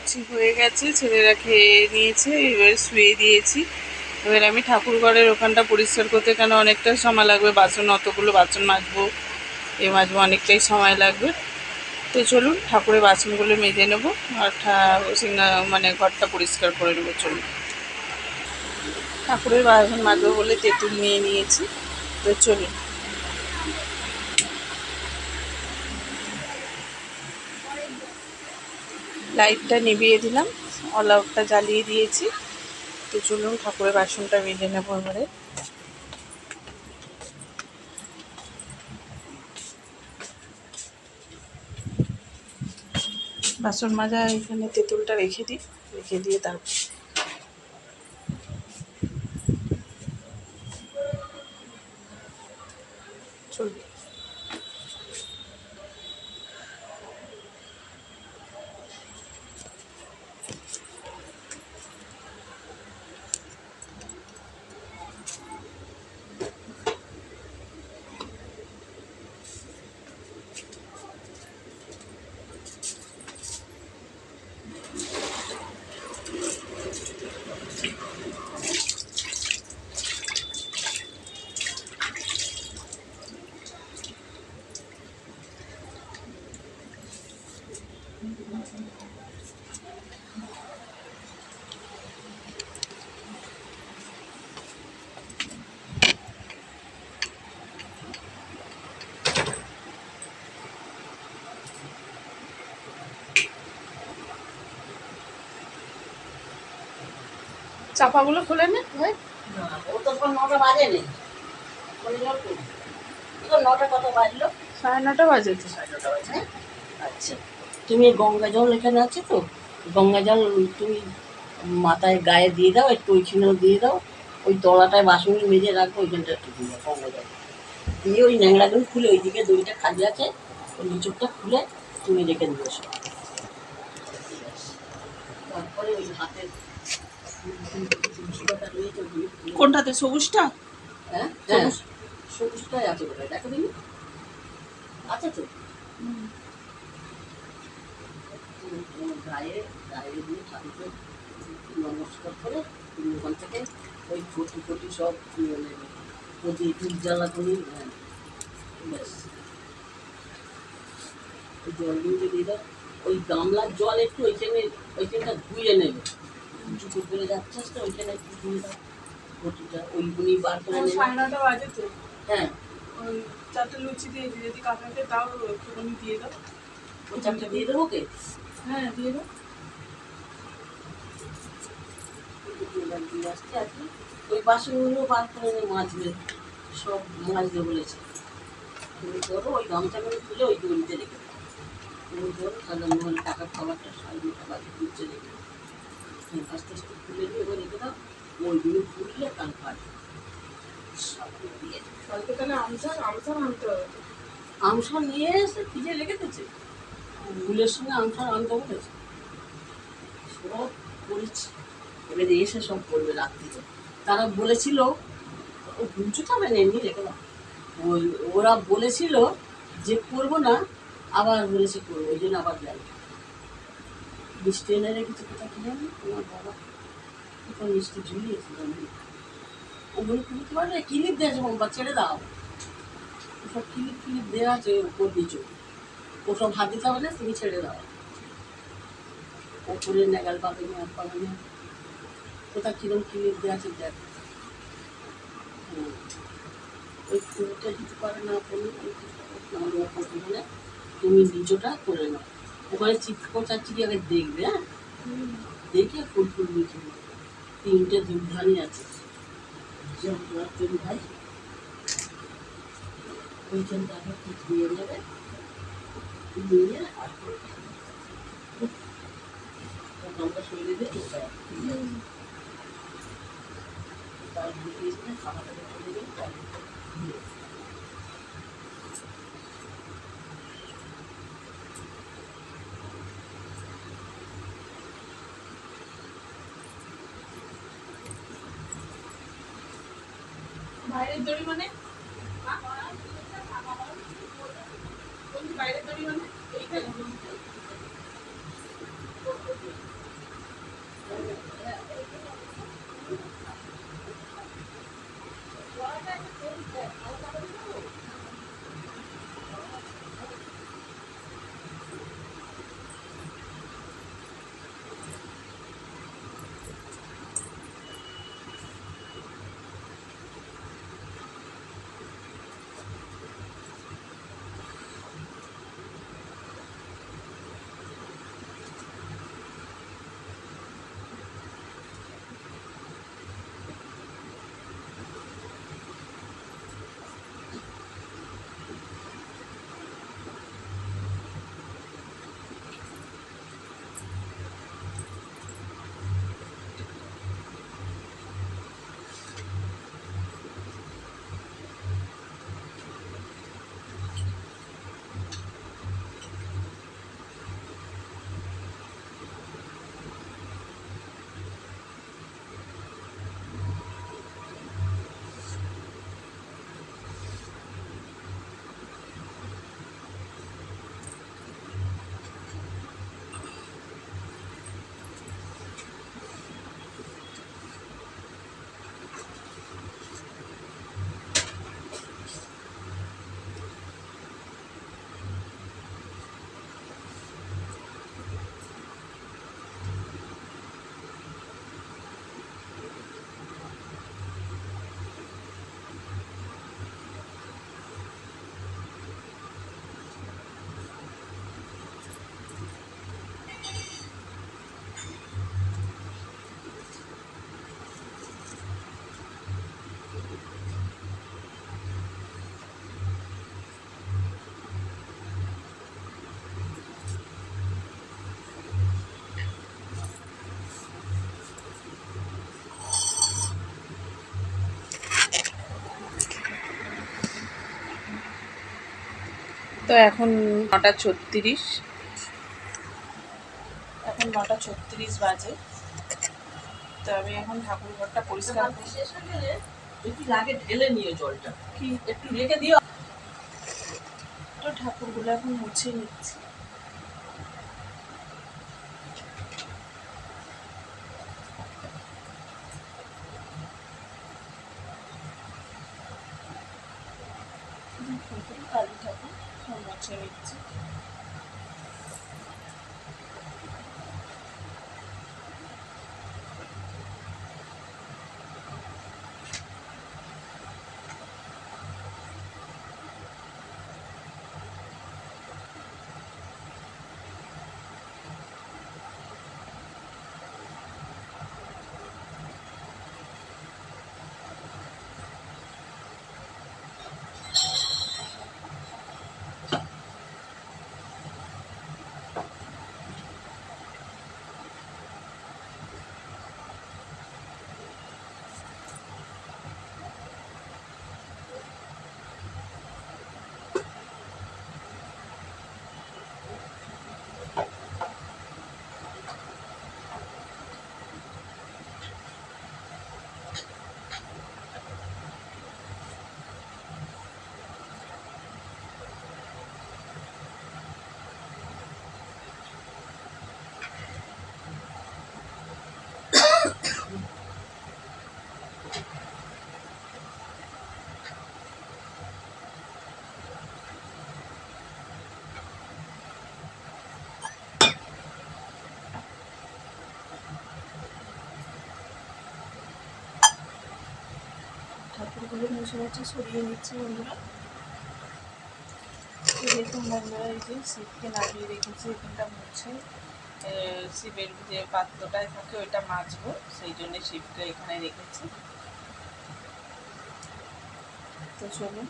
লুচি হয়ে গেছে, ছেলেরা খেয়ে নিয়েছে, এবার শুয়ে দিয়েছি। এবার আমি ঠাকুর ঘরের ওখানটা পরিষ্কার করতে, কেন অনেকটা সময় লাগবে, বাসন অতগুলো বাসন মাজবো, মাজবো, অনেকটাই সময় লাগবে। তো চলুন ঠাকুরের বাসনগুলো মেজে নেবো আর মানে ঘরটা পরিষ্কার করে নেবো। চলুন, ঠাকুরের বাসন মাজবো বলে তেঁতুল নিয়ে নিয়েছি। তো চলুন। লাইটটা নিভিয়ে দিলাম, অল আউটটা জ্বালিয়ে দিয়েছি। তো চলুন ঠাকুরের বাসনটা মেজে নেবো এবারে। বাসন মাজা এখানে তেঁতুলটা রেখে দিই, রেখে দিয়ে তারপর চলুন। চাপাগুলো খুলে নে ভাই। ও তো 9টা বাজে নেই, 9টা কত বাজলো? 9:30 বাজে তো। 9:30 বাজে। আচ্ছা, তুমি গঙ্গা জল এখানে আছে তো, গঙ্গা জল তুমি মাথায় গায়ে দিয়ে দাও, একটু ওইখানেও দিয়ে দাও, ওই তলাটায় বাসন মেজে রাখবো, ওইখানটা একটু দিয়ে দাও গঙ্গা জল দিয়ে, ওই ন্যাংরাগুলো খুলে ওইদিকে দড়িটা খালি আছে, ওই নিচুরটা খুলে তুমি রেখে দিয়ে এসো। তারপরে ওই হাতের কোনটাতে? সবুজটা? হ্যাঁ, সবুজটাই আছে বোধহয়, দেখো দিন আছে তো। গায়ে গায়ে দিয়ে ঠাকুরকে নমস্কার করে তুমি ওখান থেকে ওই ফটি ফটি সব নেবে, প্রতি ধূপ জ্বালা করি। হ্যাঁ, ব্যাস ওই জল দিয়ে দাও, ওই গামলার জল একটু ওইখানটা ধুয়ে নেবে, উঁচু করে যাচ্ছে তো, ওইখানে একটু ধুয়ে দাও ফটিটা, ওইগুলি বার করে নেবে। 9:30 বাজে তো। হ্যাঁ, ওই 4টে লুচি দিয়ে দিই, যদি কাকাকে তাও একটুখানি দিয়ে দাও। ওই 4টা দিয়ে দেবো কে? হ্যাঁ দিয়ে দাও। দিয়ে আসতে আর কি, ওই বাসনগুলো বার করে মাজবে, সব মাজতে বলেছে। তুমি করো, ওই গামছাগুলো খুলে ওই দড়িতে রেখে দাও, তুমি করো, তাহলে মনে টাকার খাবারটা 9:30 বাজে খুলছে রেখে দাও, আস্তে আস্তে খুলে দিয়ে এবার রেখে দাও, ওইগুলো ফুটলে কাল পাবে সব দিয়ে। কালকে তাহলে আমসার আনতে হবে। আমসা নিয়ে এসে ফ্রিজে রেখে দিয়েছে, ফুলের সঙ্গে আমসার আনতে বলেছে, সব করেছি। এবারে এসে সব করবে রাত্রিতে। তারা বলেছিল ও গুঞ্চুতে হবে না, এমনি রেখে দাও, ওই ওরা বলেছিল যে করবো না, আবার বলেছে করবো, ওই জন্য আবার গেল। মিষ্টি এনে রেখেছে কোথা কি জানি, তোমার বাবা কোথাও মিষ্টি ঝুলিয়েছিল, ওগুলো খুলতে পারবে, ক্লিপ দেওয়া আছে বা ছেড়ে দাও, ওসব ক্লিপ দেওয়া আছে উপর নিচু, ওসব হাত দিতে হবে না, তুমি ছেড়ে দাও, ওপরে নেগাল পাবে না, পাবে না, কোথাও কিরম ক্লিপ দেওয়া আছে দেখ। ওই ফুলটা দিতে পারে না, তুমি নিচটা করে নাও, ওখানে চিপকো চাচ্ছি আগে দেখবে, হ্যাঁ দেখে ফুল নিচে 3টে ধূপধানি আছে, ভাই ওইখানটা আগে ঠিক দিয়ে নেবে, নিয়ে আমরা শরীরে দিয়ে চোখটা তার দিয়ে খাবারটা চলে যাবে। বাইরের দড়ি মানে? বাইরের দড়ি মানে এইখানে তো এখন 9:36, এখন 9:36 বাজে। তো আমি এখন ঠাকুর ঘরটা পরিষ্কার ভাত শেষ হয়ে গেলে একটু লাগে ঢেলে নিয়ে জলটা কি একটু রেখে দিও। তো ঠাকুরগুলো এখন মুছে নিচ্ছি। কালী ঠাকুর সব মুছে নিচ্ছি। ঠাকুরগুলো মুছে মুছে সরিয়ে নিচ্ছি বন্ধুরা। তো দেখুন বন্ধুরা, এই যে শিবকে নামিয়ে রেখেছি এখানটা মুছে। শিবের যে পাত্রটায় থাকে ওইটা মাজবো, সেই জন্য শিবকে এখানে রেখেছি। তো চলুন।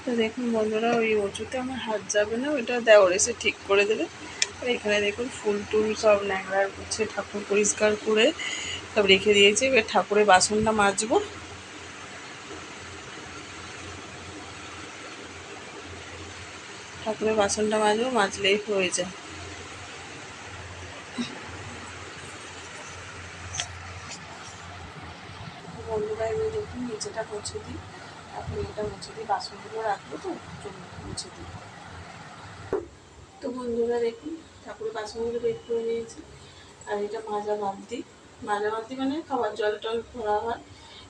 তো দেখুন বন্ধুরা, ওই উঁচুতে আমার হাত যাবে না, ওইটা দেওয়ার এসে ঠিক করে দেবে। আর এখানে দেখুন ফুল টুল সব ন্যাংরার গুছে ঠাকুর পরিষ্কার করে সব রেখে দিয়েছি। এবার ঠাকুরের বাসনটা মাজবো। ঠাকুরের বাসনটা মাজবো, মাজলেই হয়ে যায়। বন্ধুরা এবার দেখুন নিচেটা মুছে দিই, এখন এটা মুছে দিই, বাসনগুলো রাখবো তো চলুন মুছে দিই। তো বন্ধুরা দেখুন ঠাকুরের বাসনগুলো বের করে নিয়েছি। আর এটা মাজা বালতি, মাজা বালতি মানে খাবার জল টল ভরা হয়,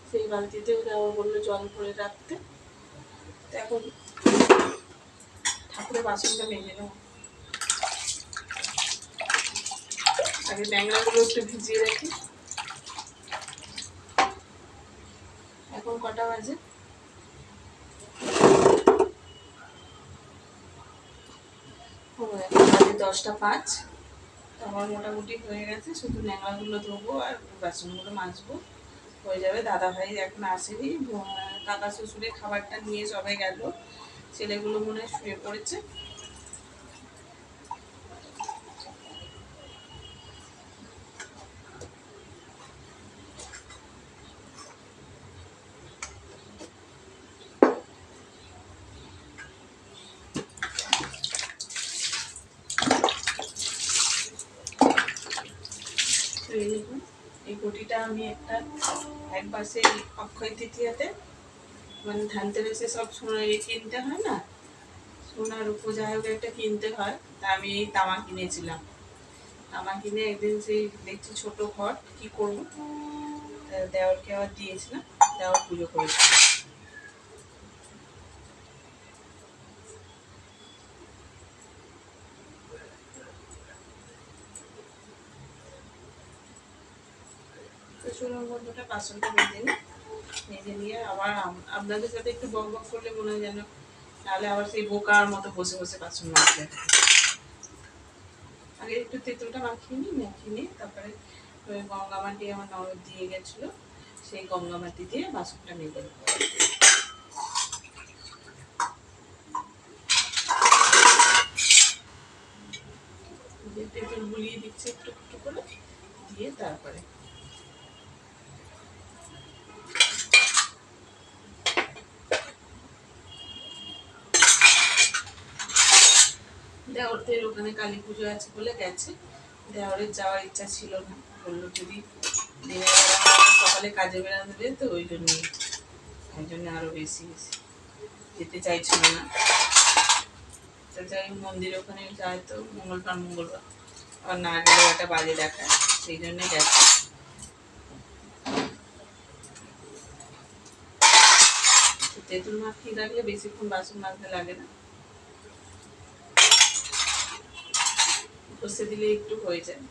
সেই বালতিতেও দেওয়া বললো জল ভরে রাখতে। তো এখন ঠাকুরের বাসনটা মেজে নেব। আগে ন্যাংরাগুলো একটু ভিজিয়ে রাখি। এখন কটা বাজে? এখন বাজে 10:05। আমার মোটামুটি হয়ে গেছে, শুধু ন্যাংরাগুলো ধোবো আর বাসনগুলো মাজবো, হয়ে যাবে। দাদা ভাই এখন আসেনি, কাকা শ্বশুরের খাবারটা নিয়ে সবে গেল, ছেলেগুলো মনে হয় শুয়ে পড়েছে। এই দেখুন, এই বটিটা আমি একবার সেই অক্ষয় তৃতীয়াতে মানে ধানতেরাসে সব সোনা কিনতে হয় না, সোনার উপর যাই হোক একটা কিনতে হয়, তা আমি এই তামা কিনেছিলাম। তামা কিনে একদিন সেই দেখছি ছোট ঘট, কি করবো, দেওয়ারকে আবার দিয়েছিলাম, দেওয়ার পুজো করেছিলাম। তো চলুন বন্ধুটা বাসনটা মেজে নিই, মেজে নিয়ে আবার আপনাদের সাথে একটু বক বক করলে মনে হয় যেন, নাহলে আবার সেই বোকার মতো বসে বসে বাসন মাজতে। আগে একটু তেঁতুলটা মাখিয়ে নিই, তারপরে ওই গঙ্গা মাটি আমার ননদ দিয়ে গেছিলো, সেই গঙ্গা মাটি দিয়ে বাসনটা মেজে নেব। তেঁতুল গুলিয়ে দিচ্ছি একটু একটু করে দিয়ে, তারপরে দেওরদের ওখানে কালী পুজো আছে বলে গেছে। দেওরের যাওয়ার ইচ্ছা ছিল না, বললো যদি দিনের বেলা সকালে কাজে বেরাবে তো ওই জন্য আরো বেশি যেতে চাইছিল না। তো যাই মন্দির ওখানে যায় তো মঙ্গলবার আর না গেলেও একটা বাজে দেখায়, সেই জন্য গেছে। তেঁতুল মাখিয়ে রাখলে বেশিক্ষণ বাসন মাজতে লাগে না, কষে দিলে একটু হয়ে যায়।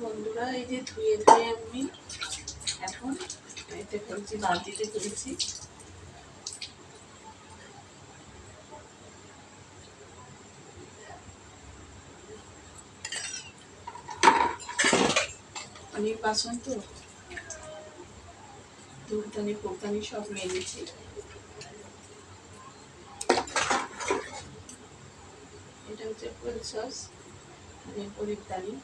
বন্ধুরা এই যে ধুয়ে আমি এখন এতে ফেলছি, বালতিতে ফেলছি। অনেক বাসন তো, ধূপদানি ফোপদানি সব মেরেছি। এটা হচ্ছে ফুল সস, প্রদীপদানি।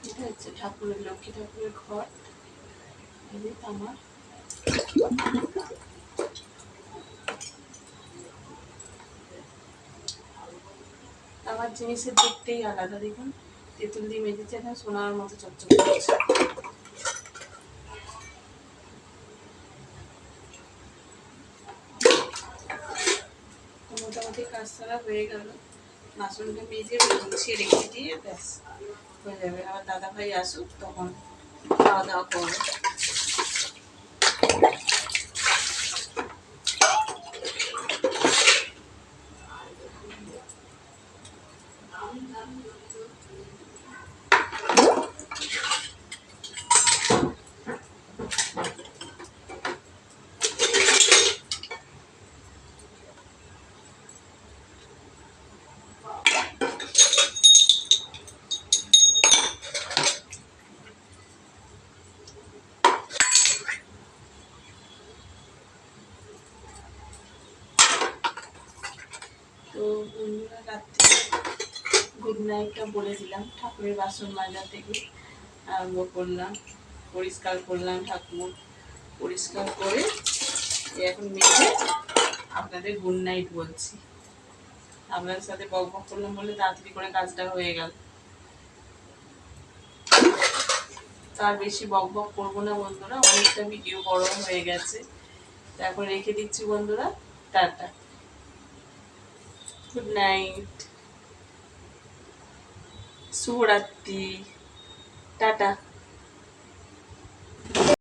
এটা হচ্ছে ঠাকুরের, লক্ষ্মী ঠাকুরের ঘর, এই যে তামার। তামার জিনিসের দেখতেই আলাদা, দেখুন তেঁতুল দিয়ে মেজেছে, এখন সোনার মতো চকচক করছে। মোটামুটি কাজ সারা হয়ে গেল, বাসনটা মেজে গুছিয়ে রেখে দিয়ে ব্যাস হয়ে যাবে। আবার দাদা ভাই আসুক তখন খাওয়া দাওয়া করবো। তো বন্ধুরা রাত্রে গুড নাইটটা বলে দিলাম। ঠাকুরের বাসন মাজা থেকে আরম্ভ করলাম, পরিষ্কার করলাম, ঠাকুর পরিষ্কার করে এখন মেজে আপনাদের গুড নাইট বলছি। আপনাদের সাথে বক বক করলাম বলে তাড়াতাড়ি করে কাজটা হয়ে গেল। তার বেশি বক বক করবো না বন্ধুরা, অনেকটা ভিডিও বড় হয়ে গেছে। তারপর রেখে দিচ্ছি বন্ধুরা, টাটা, গুড নাইট, শুভরাত্রি, টাটা।